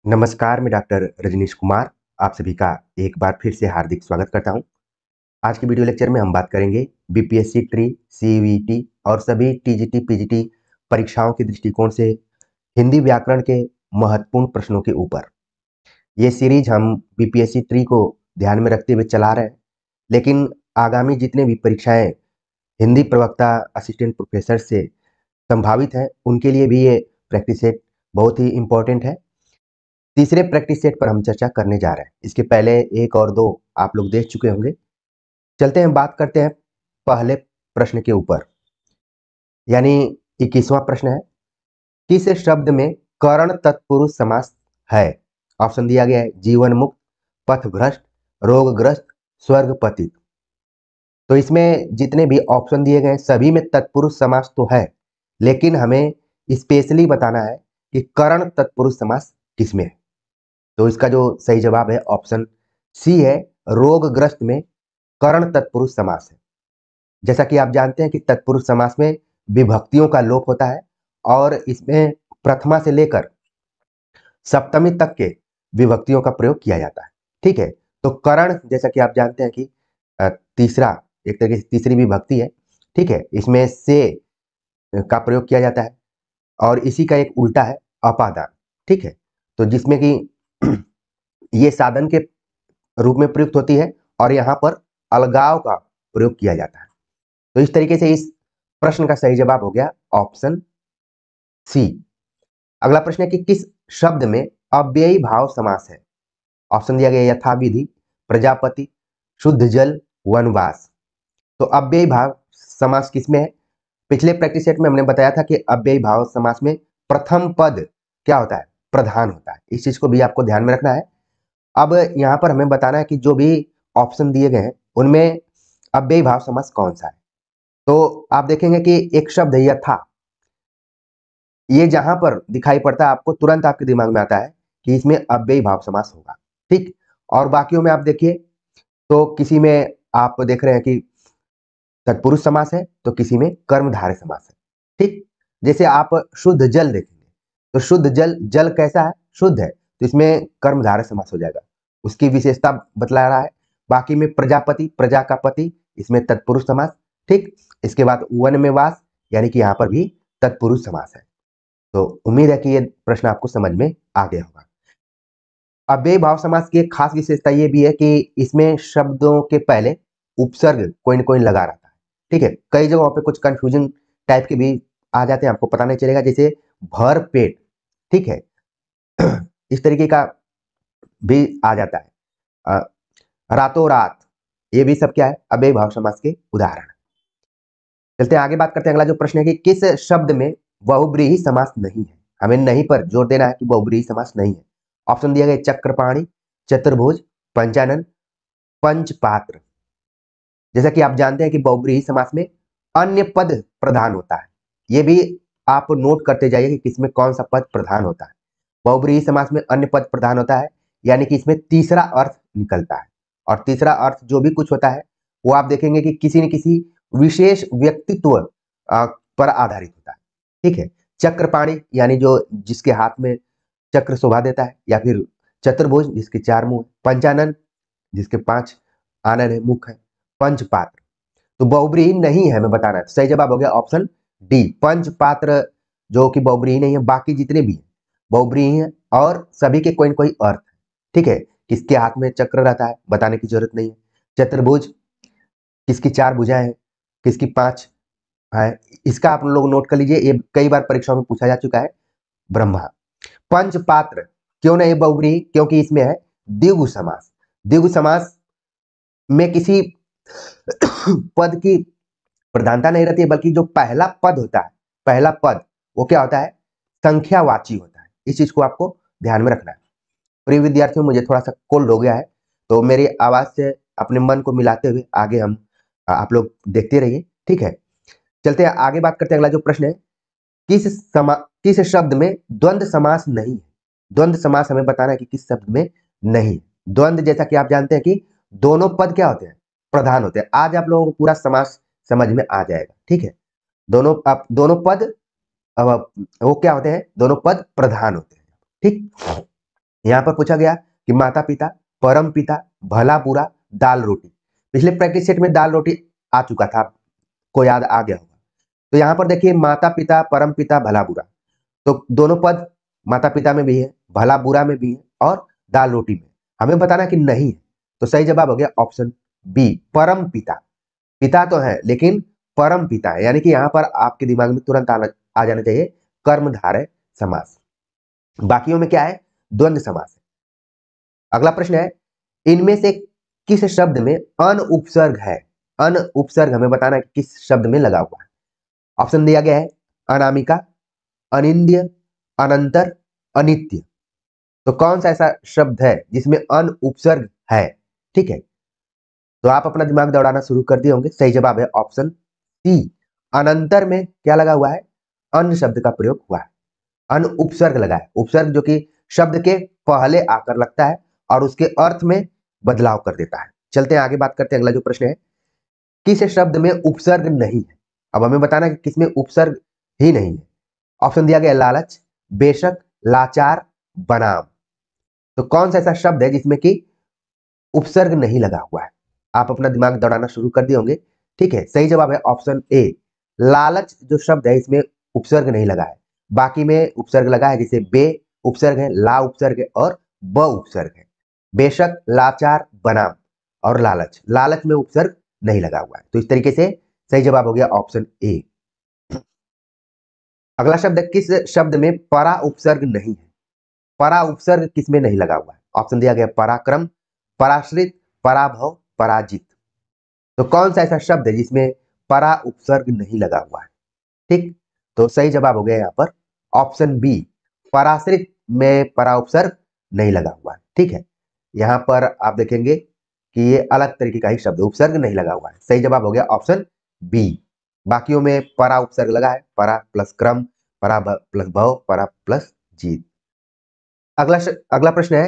नमस्कार, मैं डॉक्टर रजनीश कुमार आप सभी का एक बार फिर से हार्दिक स्वागत करता हूं। आज के वीडियो लेक्चर में हम बात करेंगे बीपीएससी ट्री, सीयूईटी और सभी टीजीटी, पीजीटी परीक्षाओं के दृष्टिकोण से हिंदी व्याकरण के महत्वपूर्ण प्रश्नों के ऊपर। ये सीरीज हम बीपीएससी ट्री को ध्यान में रखते हुए चला रहे हैं, लेकिन आगामी जितने भी परीक्षाएं हिंदी प्रवक्ता, असिस्टेंट प्रोफेसर से संभावित हैं, उनके लिए भी ये प्रैक्टिस सेट बहुत ही इंपॉर्टेंट है। तीसरे प्रैक्टिस सेट पर हम चर्चा करने जा रहे हैं। इसके पहले एक और दो आप लोग देख चुके होंगे। चलते हैं, बात करते हैं पहले प्रश्न के ऊपर, यानी 21वां प्रश्न है, किस शब्द में करण तत्पुरुष समास है? ऑप्शन दिया गया है जीवन मुक्त, पथभ्रष्ट, रोगग्रस्त, स्वर्ग पतित। तो इसमें जितने भी ऑप्शन दिए गए सभी में तत्पुरुष समास तो है, लेकिन हमें स्पेशली बताना है कि करण तत्पुरुष समास किसमें है। तो इसका जो सही जवाब है ऑप्शन सी है, रोगग्रस्त में करण तत्पुरुष समास है। जैसा कि आप जानते हैं कि तत्पुरुष समास में विभक्तियों का लोप होता है और इसमें प्रथमा से लेकर सप्तमी तक के विभक्तियों का प्रयोग किया जाता है। ठीक है, तो करण जैसा कि आप जानते हैं कि तीसरा, एक तरीके से तीसरी विभक्ति है। ठीक है, इसमें से का प्रयोग किया जाता है और इसी का एक उल्टा है अपादान। ठीक है, तो जिसमें कि ये साधन के रूप में प्रयुक्त होती है और यहाँ पर अलगाव का प्रयोग किया जाता है। तो इस तरीके से इस प्रश्न का सही जवाब हो गया ऑप्शन सी। अगला प्रश्न है कि किस शब्द में अव्ययी भाव समास है? ऑप्शन दिया गया यथाविधि, प्रजापति, शुद्ध जल, वनवास। तो अव्ययी भाव समास किसमें है? पिछले प्रैक्टिस सेट में हमने बताया था कि अव्ययी भाव समास में प्रथम पद क्या होता है? प्रधान होता है। इस चीज को भी आपको ध्यान में रखना है। अब यहाँ पर हमें बताना है कि जो भी ऑप्शन दिए गए हैं उनमें अव्ययी भाव समास कौन सा है। तो आप देखेंगे कि एक शब्द है यथा, ये जहां पर दिखाई पड़ता है आपको तुरंत आपके दिमाग में आता है कि इसमें अव्ययी भाव समास होगा। ठीक, और बाकियों में आप देखिए तो किसी में आप देख रहे हैं कि तत्पुरुष समास है तो किसी में कर्मधारय समास है। ठीक, जैसे आप शुद्ध जल देखेंगे तो शुद्ध जल, जल कैसा है? शुद्ध है, तो इसमें कर्मधारय समास हो जाएगा, उसकी विशेषता बतला रहा है। बाकी में प्रजापति, प्रजा का पति, इसमें तत्पुरुष समास। ठीक, इसके बाद वन में वास, यानी कि यहाँ पर भी तत्पुरुष समास है। तो उम्मीद है कि ये प्रश्न आपको समझ में आ गया होगा। अव्ययी भाव समास की एक खास विशेषता ये भी है कि इसमें शब्दों के पहले उपसर्ग कोई न कोई लगा रहता है। ठीक है, कई जगहों पे कुछ कंफ्यूजन टाइप के भी आ जाते हैं, आपको पता नहीं चलेगा, जैसे भर पेट। ठीक है, इस तरीके का भी आ जाता है। रातों रात, ये भी सब क्या है? अव्ययी भाव समास के उदाहरण। चलते हैं आगे, बात करते हैं। अगला जो प्रश्न है कि किस शब्द में बहुब्रीहि समास नहीं है? हमें नहीं पर जोर देना है कि बहुब्रीहि समास नहीं है। ऑप्शन दिया गया चक्रपाणी, चतुर्भुज, पंचानन, पंचपात्र। जैसा कि आप जानते हैं कि बहुब्रीहि समास में अन्य पद प्रधान होता है। ये भी आप नोट करते जाइए कि किसमें कौन सा पद प्रधान होता है। बहुब्रीहि समास में अन्य पद प्रधान होता है, यानी कि इसमें तीसरा अर्थ निकलता है, और तीसरा अर्थ जो भी कुछ होता है वो आप देखेंगे कि किसी न किसी विशेष व्यक्तित्व पर आधारित होता है। ठीक है, चक्रपाणी यानी जो जिसके हाथ में चक्र शोभा देता है, या फिर चतुर्भुज जिसके चार मुंह, पंचानन जिसके पांच आनन है, मुख है, पंचपात्र। तो बहुब्रीहि नहीं है, मैं बता रहा था। सही जवाब हो गया ऑप्शन डी, पंचपात्र, जो कि बहुब्रीहि नहीं है। बाकी जितने भी बहुब्रीहि हैं और सभी के कोई न कोई अर्थ है। ठीक है, किसके हाथ में चक्र रहता है बताने की जरूरत नहीं है। चतुर्भुज, किसकी चार भुजाएं हैं, किसकी पांच है, इसका आप लोग नोट कर लीजिए, ये कई बार परीक्षाओं में पूछा जा चुका है। ब्रह्मा। पंचपात्र क्यों नहीं बहुब्रीहि? क्योंकि इसमें है द्विगु समास। द्विगु समास में किसी पद की प्रधानता नहीं रहती है, बल्कि जो पहला पद होता है, पहला पद वो क्या होता है? संख्यावाची होता है। इस चीज को आपको ध्यान में रखना है। प्रिय विद्यार्थियों, मुझे थोड़ा सा कोल्ड हो गया है, तो मेरी आवाज से अपने मन को मिलाते हुए आगे हम आप लोग देखते रहिए। ठीक है, चलते हैं आगे, बात करते हैं। अगला जो प्रश्न है, किस शब्द में द्वंद्व समास नहीं है? द्वंद्व समास हमें बताना है कि किस शब्द में नहीं है। द्वंद्व जैसा कि आप जानते हैं कि दोनों पद क्या होते हैं? प्रधान होते हैं। आज आप लोगों को पूरा समास समझ में आ जाएगा। ठीक है, दोनों पद वो क्या होते हैं? दोनों पद प्रधान होते हैं। ठीक, यहां पर पूछा गया कि माता पिता, परम पिता, भला बुरा, दाल रोटी। पिछले प्रैक्टिस सेट में दाल रोटी आ चुका था, आपको याद आ गया होगा। तो यहाँ पर देखिए माता पिता, परम पिता, भला बुरा, तो दोनों पद माता पिता में भी है, भला बुरा में भी है और दाल रोटी में। हमें बताना कि नहीं है, तो सही जवाब हो गया ऑप्शन बी, परम पिता। पिता तो है लेकिन परम पिता है, यानी कि यहाँ पर आपके दिमाग में तुरंत आ जाना चाहिए कर्मधारय समास। बाकियों में क्या है, द्वंद्व समास है। अगला प्रश्न है, इनमें से किस शब्द में अन उपसर्ग है? अन उपसर्ग हमें बताना है किस शब्द में लगा हुआ है। ऑप्शन दिया गया है अनामिका, अनिंद्य, अनंतर, अनित्य। तो कौन सा ऐसा शब्द है जिसमें अन उपसर्ग है? ठीक है, तो आप अपना दिमाग दौड़ाना शुरू कर दिए होंगे। सही जवाब है ऑप्शन सी, अनंतर में क्या लगा हुआ है, अन शब्द का प्रयोग हुआ है, अन उपसर्ग लगा है। उपसर्ग जो कि शब्द के पहले आकर लगता है और उसके अर्थ में बदलाव कर देता है। चलते हैं आगे, बात करते हैं। अगला जो प्रश्न है, किस शब्द में उपसर्ग नहीं है? अब हमें बताना है कि किसमें उपसर्ग ही नहीं है। ऑप्शन दिया गया लालच, बेशक, लाचार, बनाम। तो कौन सा ऐसा शब्द है जिसमें कि उपसर्ग नहीं लगा हुआ है? आप अपना दिमाग दौड़ाना शुरू कर दिए होंगे। ठीक है, सही जवाब है ऑप्शन ए, लालच जो शब्द है इसमें उपसर्ग नहीं लगा है। बाकी में उपसर्ग लगा है, जैसे बे उपसर्ग है, ला उपसर्ग है और ब उपसर्ग है। बेशक, लाचार, बनाम और लालच, लालच में उपसर्ग नहीं लगा हुआ है। तो इस तरीके से सही जवाब हो गया ऑप्शन ए। अगला शब्द है, किस शब्द में परा उपसर्ग नहीं है? परा उपसर्ग किसमें नहीं लगा हुआ है? ऑप्शन दिया गया पराक्रम, पराश्रित, पराभव, पराजित। तो कौन सा ऐसा शब्द है जिसमें परा उपसर्ग नहीं लगा हुआ है? ठीक, तो सही जवाब हो गया यहाँ पर ऑप्शन बी, पराश्रित में परा उपसर्ग नहीं लगा हुआ है। ठीक है, यहाँ पर आप देखेंगे कि ये अलग तरीके का ही शब्द, उपसर्ग नहीं लगा हुआ है। सही जवाब हो गया ऑप्शन बी। बाकियों में परा उपसर्ग लगा है, परा प्लस क्रम, परा प्लस भव, परा प्लस जीत। अगला प्रश्न है,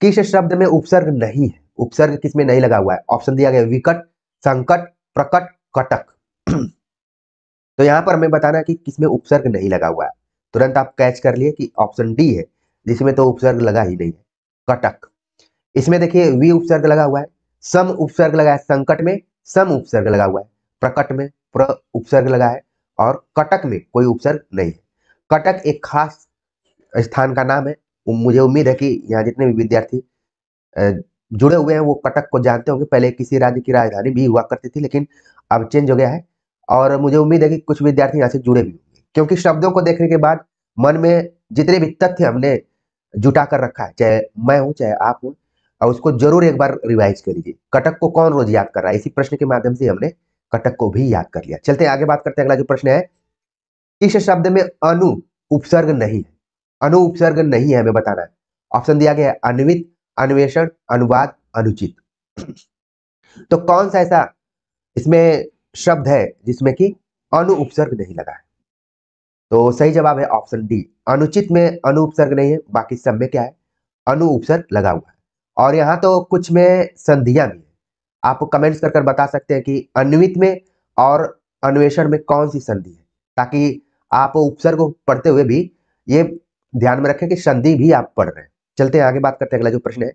किस शब्द में उपसर्ग नहीं है? उपसर्ग किसमें नहीं लगा हुआ है? ऑप्शन दिया गया विकट, संकट, प्रकट, कटक। तो यहां पर हमें बताना है कि किसमें उपसर्ग नहीं लगा हुआ है। तुरंत आप कैच कर लिए कि ऑप्शन डी है, जिसमें तो उपसर्ग लगा ही नहीं है, कटक। इसमें देखिए वी उपसर्ग लगा हुआ है, सम उपसर्ग लगा है, संकट में सम उपसर्ग लगा हुआ है, प्रकट में प्र उपसर्ग लगा है और कटक में कोई उपसर्ग नहीं है। कटक एक खास स्थान का नाम है। मुझे उम्मीद है कि यहाँ जितने भी विद्यार्थी जुड़े हुए हैं वो कटक को जानते होंगे। पहले किसी राज्य की राजधानी भी हुआ करती थी, लेकिन अब चेंज हो गया है। और मुझे उम्मीद है कि कुछ विद्यार्थी यहाँ से जुड़े भी होंगे, क्योंकि शब्दों को देखने के बाद मन में जितने भी तथ्य हमने जुटा कर रखा है, चाहे मैं हूं चाहे आप हूं, और उसको जरूर एक बार रिवाइज कर लीजिए। कटक को कौन रोज याद कर रहा है? इसी प्रश्न के माध्यम से हमने कटक को भी याद कर लिया। चलते आगे, बात करते हैं। अगला जो प्रश्न है, किस शब्द में अनु उपसर्ग नहीं है? अनु उपसर्ग नहीं है, हमें बताना है। ऑप्शन दिया गया है अन्वित, अन्वेषण, अनुवाद, अनुचित। तो कौन सा ऐसा इसमें शब्द है जिसमें कि अनु उपसर्ग नहीं लगा है? तो सही जवाब है ऑप्शन डी, अनुचित में अनु उपसर्ग नहीं है, बाकी सब में क्या है, अनु उपसर्ग लगा हुआ है। और यहाँ तो कुछ में संधियां भी है। आप कमेंट्स कर बता सकते हैं कि अन्वित में और अन्वेषण में कौन सी संधि है, ताकि आप उपसर्ग को पढ़ते हुए भी ये ध्यान में रखें कि संधि भी आप पढ़ रहे हैं। चलते हैं आगे, बात करते हैं। अगला जो प्रश्न है,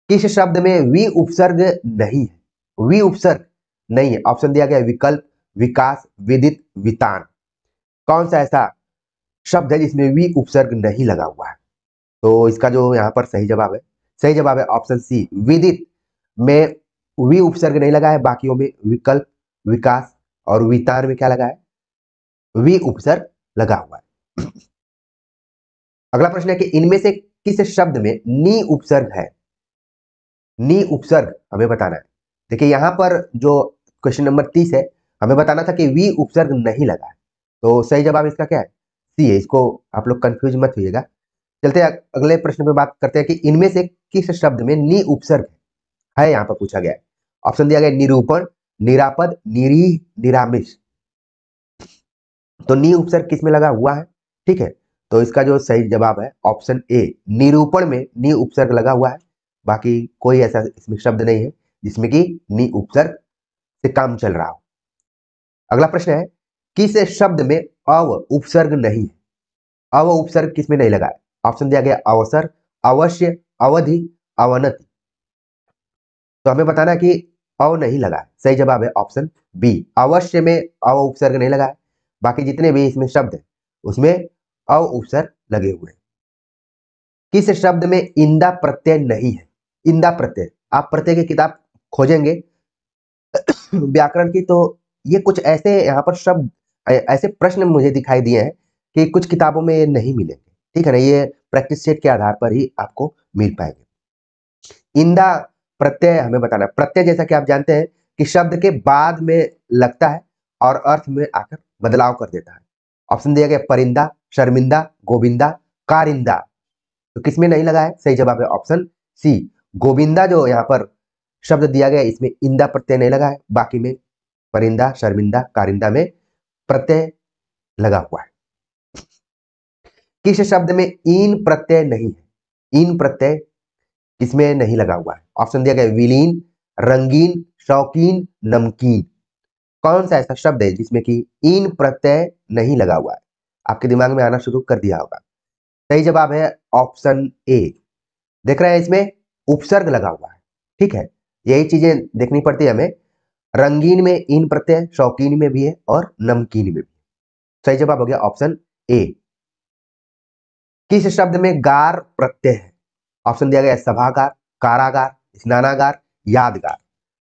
किस शब्द में वी उपसर्ग नहीं है? वी उपसर्ग नहीं है। ऑप्शन दिया गया विकल्प, विकास, विदित, वितान। कौन सा ऐसा शब्द है जिसमें वी उपसर्ग नहीं लगा हुआ है? तो इसका जो यहाँ पर सही जवाब है, सही जवाब है ऑप्शन सी, विदित में वी उपसर्ग नहीं लगा है। बाकियों में विकल्प, विकास और वितान में क्या लगा है, वी उपसर्ग लगा हुआ है। अगला प्रश्न है कि इनमें से किस शब्द में नी उपसर्ग है? नी उपसर्ग हमें बताना है। देखिए यहाँ पर जो क्वेश्चन नंबर 30 है, हमें बताना था कि वी उपसर्ग नहीं लगा है। तो सही जवाब इसका क्या है, सी है। इसको आप लोग कंफ्यूज मत होइएगा। चलते अगले प्रश्न पे बात करते हैं कि इनमें से किस शब्द में नी उपसर्ग है, यहाँ पर पूछा गया है। ऑप्शन दिया गया निरूपण, निरापद, निरीह, निरामिष। तो नी उपसर्ग किस में लगा हुआ है? ठीक है, तो इसका जो सही जवाब है ऑप्शन ए, निरूपण में नी उपसर्ग लगा हुआ है। बाकी कोई ऐसा इसमें शब्द नहीं है जिसमें कि नी उपसर्ग से काम चल रहा हो। अगला प्रश्न है, किस शब्द में अव उपसर्ग नहीं है? अव उपसर्ग किसमें नहीं लगा है? ऑप्शन दिया गया अवसर, अवश्य, अवधि, अवनति। तो हमें बताना है कि अव नहीं लगा है। सही जवाब है ऑप्शन बी। अवश्य में अव उपसर्ग नहीं लगा है, बाकी जितने भी इसमें शब्द है उसमें अव उपसर्ग लगे हुए हैं। किस शब्द में इंदा प्रत्यय नहीं है? इंदा प्रत्यय, आप प्रत्यय की किताब खोजेंगे व्याकरण की, तो ये कुछ ऐसे यहाँ पर शब्द, ऐसे प्रश्न मुझे दिखाई दिए हैं कि कुछ किताबों में ये नहीं मिलेंगे। ठीक है ना, ये प्रैक्टिस सेट के आधार पर ही आपको मिल पाएंगे। इंदा प्रत्यय हमें बताना। प्रत्यय जैसा कि आप जानते हैं कि शब्द के बाद में लगता है और अर्थ में आकर बदलाव कर देता है। ऑप्शन दिया गया परिंदा, शर्मिंदा, गोविंदा, कारिंदा। तो किसमें नहीं लगा है? सही जवाब है ऑप्शन सी। गोविंदा जो यहाँ पर शब्द दिया गया इसमें इंदा प्रत्यय नहीं लगा है, बाकी में परिंदा, शर्मिंदा, कारिंदा में प्रत्यय लगा हुआ है। किस शब्द में ईन प्रत्यय नहीं है? ईन प्रत्यय इसमें नहीं लगा हुआ है। ऑप्शन दिया गया विलीन, रंगीन, शौकीन, नमकीन। कौन सा ऐसा शब्द है जिसमें कि ईन प्रत्यय नहीं लगा हुआ है? आपके दिमाग में आना शुरू कर दिया होगा। सही जवाब है ऑप्शन ए। देख रहे हैं इसमें उपसर्ग लगा हुआ है। ठीक है, यही चीजें देखनी पड़ती है हमें। रंगीन में ईन प्रत्यय, शौकीन में भी है और नमकीन में भी। सही जवाब हो गया ऑप्शन ए। किस शब्द में गार प्रत्यय है? ऑप्शन दिया गया सभागार, कारागार, स्नानागार, यादगार।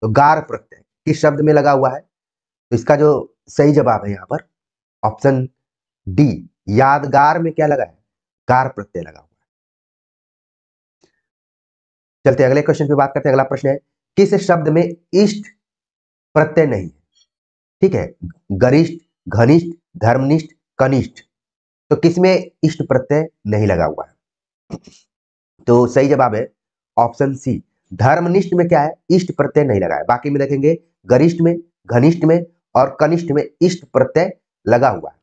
तो गार प्रत्यय किस शब्द में लगा हुआ है? तो इसका जो सही जवाब है यहाँ पर ऑप्शन डी, यादगार में क्या लगा है? गार प्रत्यय लगा हुआ है। चलते अगले क्वेश्चन पे बात करते हैं। अगला प्रश्न है किस शब्द में इष्ट प्रत्यय नहीं है? ठीक है, गरिष्ठ, घनिष्ठ, धर्मनिष्ठ, कनिष्ठ। तो किसमें इष्ट प्रत्यय नहीं लगा हुआ है? तो सही जवाब है ऑप्शन सी। धर्मनिष्ठ में क्या है? इष्ट प्रत्यय नहीं लगा है। बाकी में देखेंगे गरिष्ठ में, घनिष्ठ में और कनिष्ठ में इष्ट प्रत्यय लगा हुआ है।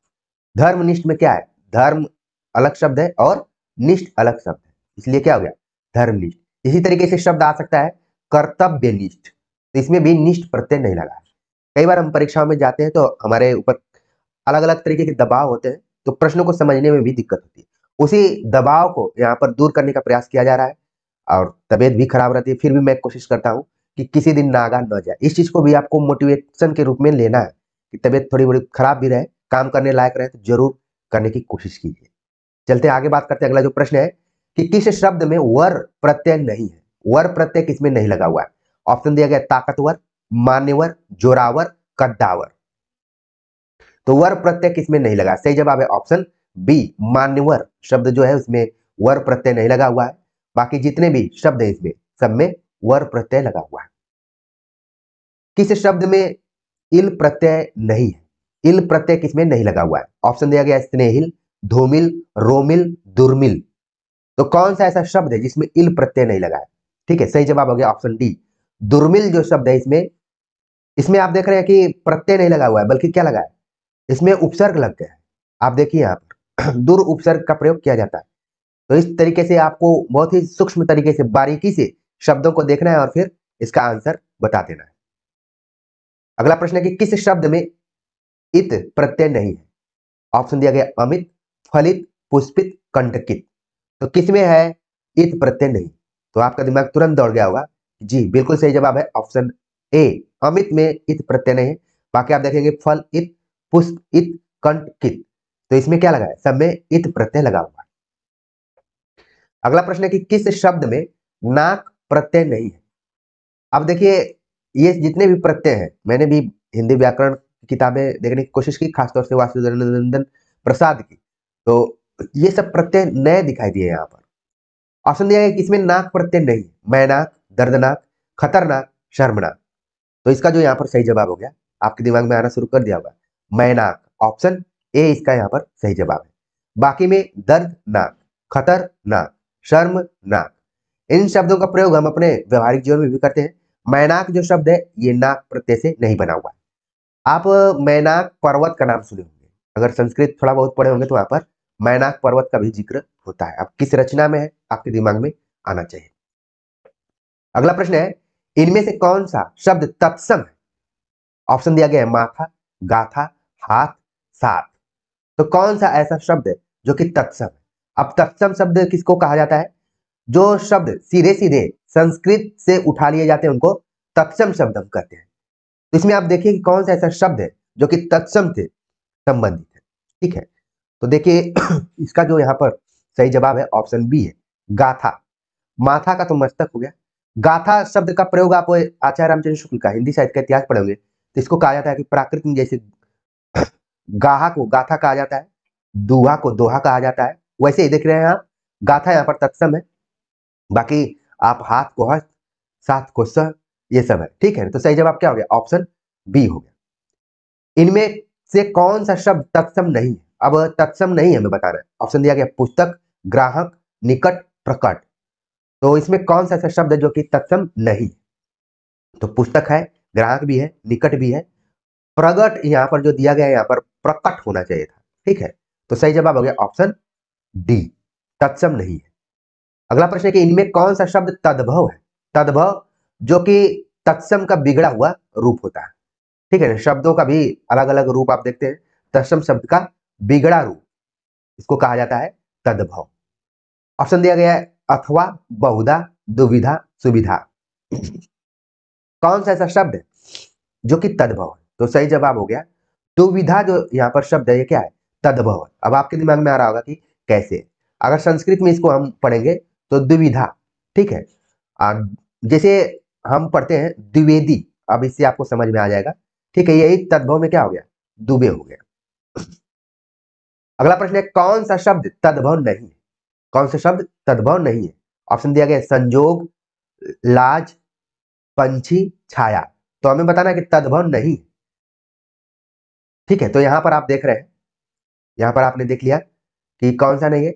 धर्मनिष्ठ में क्या है? धर्म अलग शब्द है और निष्ठ अलग शब्द है, इसलिए क्या हो गया? धर्मनिष्ठ। इसी तरीके से शब्द आ सकता है कर्तव्यनिष्ठ, तो इसमें भी निष्ठ प्रत्यय नहीं लगा है। कई बार हम परीक्षाओं में जाते हैं तो हमारे ऊपर अलग अलग तरीके के दबाव होते हैं, तो प्रश्नों को समझने में भी दिक्कत होती है। उसी दबाव को यहाँ पर दूर करने का प्रयास किया जा रहा है और तबीयत भी खराब रहती है, फिर भी मैं कोशिश करता हूँ कि किसी दिन नागा न जाए। इस चीज को भी आपको मोटिवेशन के रूप में लेना है कि तबीयत थोड़ी बड़ी खराब भी रहे, काम करने लायक रहे तो जरूर करने की कोशिश कीजिए। चलते आगे बात करते हैं। अगला जो प्रश्न है कि किस शब्द में वर प्रत्यय नहीं है? वर प्रत्यय किसमें नहीं लगा हुआ है? ऑप्शन दिया गया ताकतवर, मान्यवर, जोरावर, कद्दावर। तो वर प्रत्यय किसमें नहीं लगा? सही जवाब है ऑप्शन बी, मान्यवर शब्द जो है उसमें वर प्रत्यय नहीं लगा हुआ है। बाकी जितने भी शब्द है इसमें सब में वर प्रत्यय लगा हुआ है। किस शब्द में इल प्रत्यय नहीं है? इल प्रत्यय किसमें नहीं लगा हुआ है? ऑप्शन दिया गया स्नेहिल, धूमिल, रोमिल, दुर्मिल। तो कौन सा ऐसा शब्द है जिसमें इल प्रत्यय नहीं लगा है? ठीक है, सही जवाब हो गया ऑप्शन डी, दुर्मिल जो शब्द है इसमें, इसमें आप देख रहे हैं कि प्रत्यय नहीं लगा हुआ है बल्कि क्या लगा है? इसमें उपसर्ग लग गया है। आप देखिए यहाँ पर दुर उपसर्ग का प्रयोग किया जाता है। तो इस तरीके से आपको बहुत ही सूक्ष्म तरीके से बारीकी से शब्दों को देखना है और फिर इसका आंसर बता देना है। अगला प्रश्न है कि किस शब्द में इत प्रत्यय नहीं है? ऑप्शन दिया गया अमित, फलित, पुष्पित, कंटकित। तो किसमें है इत प्रत्यय नहीं? तो आपका दिमाग तुरंत दौड़ गया होगा। जी बिल्कुल सही जवाब है ऑप्शन ए, अमित में इत प्रत्यय नहीं है। बाकी आप देखेंगे फल इत, पुष्प इत, कंठ कित। तो इसमें क्या लगा है? सब में इत प्रत्यय लगा हुआ है। अगला प्रश्न है कि किस शब्द में नाक प्रत्यय नहीं है? अब देखिए ये जितने भी प्रत्यय हैं, मैंने भी हिंदी व्याकरण की किताबें देखने की कोशिश की, खासतौर से वासुदेवानंद प्रसाद की। तो ये सब प्रत्यय नए दिखाई दिए यहाँ पर। ऑप्शन दिया है कि इसमें नाक प्रत्यय नहीं, मैनाक, दर्दनाक, खतरनाक, शर्मनाक। तो इसका जो यहाँ पर सही जवाब हो गया, आपके दिमाग में आना शुरू कर दिया होगा, मैनाक। ऑप्शन ए इसका यहाँ पर सही जवाब है। बाकी में दर्दनाक, खतरनाक, शर्मनाक, इन शब्दों का प्रयोग हम अपने व्यवहारिक जीवन में भी करते हैं। मैनाक जो शब्द है ये नाक प्रत्यय से नहीं बना हुआ है। आप मैनाक पर्वत का नाम सुने होंगे, अगर संस्कृत थोड़ा बहुत पढ़े होंगे तो वहां पर मैनाक पर्वत का भी जिक्र होता है। अब किस रचना में है आपके दिमाग में आना चाहिए। अगला प्रश्न है इनमें से कौन सा शब्द तत्सम है? ऑप्शन दिया गया है माथा, गाथा, हाथ, साथ। तो कौन सा ऐसा शब्द है जो कि तत्सम है? अब तत्सम शब्द किसको कहा जाता है? जो शब्द सीधे सीधे संस्कृत से उठा लिए जाते हैं उनको तत्सम शब्द हम कहते हैं। तो इसमें आप देखिए कि कौन सा ऐसा शब्द है जो कि तत्सम से संबंधित है। ठीक है, तो देखिए इसका जो यहाँ पर सही जवाब है ऑप्शन बी है, गाथा। माथा का तो मस्तक हो गया। गाथा शब्द का प्रयोग आप आचार्य रामचंद्र शुक्ल का हिंदी साहित्य का इतिहास पढ़ोगे तो इसको कहा जाता है कि प्राकृत में जैसे गाहा को गाथा कहा जाता है, दूहा को दोहा कहा जाता है, वैसे ही देख रहे हैं आप गाथा यहाँ पर तत्सम है, बाकी आप हाथ को हस्त, साथ को स, ये सब है। ठीक है, तो सही जवाब क्या हो गया, ऑप्शन बी हो गया। इनमें से कौन सा शब्द तत्सम नहीं है? अब तत्सम नहीं हमें बताना है। ऑप्शन दिया गया पुस्तक, ग्राहक, निकट, प्रकट। तो इसमें कौन सा ऐसा शब्द है जो कि तत्सम नहीं? तो पुस्तक है, ग्राहक भी है, निकट भी है, प्रगट यहाँ पर जो दिया गया है यहाँ पर प्रकट होना चाहिए था। ठीक है, तो सही जवाब हो गया ऑप्शन डी, तत्सम नहीं है। अगला प्रश्न है कि इनमें कौन सा शब्द तद्भव है? तद्भव जो कि तत्सम का बिगड़ा हुआ रूप होता है। ठीक है, शब्दों का भी अलग अलग रूप आप देखते हैं, तत्सम शब्द का बिगड़ा रूप इसको कहा जाता है तद्भव। ऑप्शन दिया गया है अथवा, बहुधा, दुविधा, सुविधा। कौन सा ऐसा शब्द है जो कि तद्भव है? तो सही जवाब हो गया दुविधा। जो यहाँ पर शब्द है ये क्या है, तद्भव है। अब आपके दिमाग में आ रहा होगा कि कैसे, अगर संस्कृत में इसको हम पढ़ेंगे तो द्विविधा। ठीक है, जैसे हम पढ़ते हैं द्विवेदी, अब इससे आपको समझ में आ जाएगा। ठीक है, यही तद्भव में क्या हो गया, दुबे हो गया। अगला प्रश्न है कौन सा शब्द तद्भव नहीं है? कौन सा शब्द तद्भव नहीं है? ऑप्शन दिया गया संजोग, लाज, पंछी, छाया। तो हमें बताना है कि तद्भव नहीं। ठीक है, तो यहां पर आप देख रहे हैं, यहां पर आपने देख लिया कि कौन सा नहीं है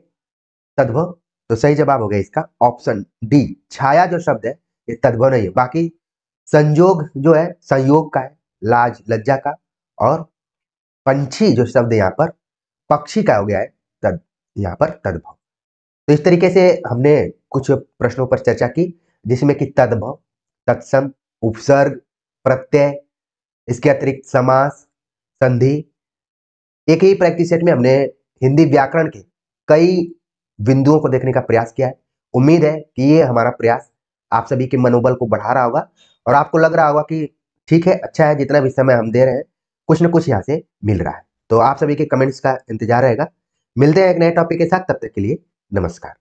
तद्भव। तो सही जवाब हो गया इसका ऑप्शन डी, छाया जो शब्द है ये तद्भव नहीं है। बाकी संजोग जो है संयोग का है, लाज लज्जा का, और पंछी जो शब्द यहाँ पर पक्षी का हो गया है तद, यहाँ पर तद्भव। तो इस तरीके से हमने कुछ प्रश्नों पर चर्चा की जिसमें कि तद्भव, तत्सम, उपसर्ग, प्रत्यय, इसके अतिरिक्त समास, संधि। एक ही प्रैक्टिस सेट में हमने हिंदी व्याकरण के कई बिंदुओं को देखने का प्रयास किया है। उम्मीद है कि ये हमारा प्रयास आप सभी के मनोबल को बढ़ा रहा होगा और आपको लग रहा होगा कि ठीक है, अच्छा है, जितना भी समय हम दे रहे हैं कुछ न कुछ यहाँ से मिल रहा है। तो आप सभी के कमेंट्स का इंतजार रहेगा। मिलते हैं एक नए टॉपिक के साथ, तब तक के लिए नमस्कार।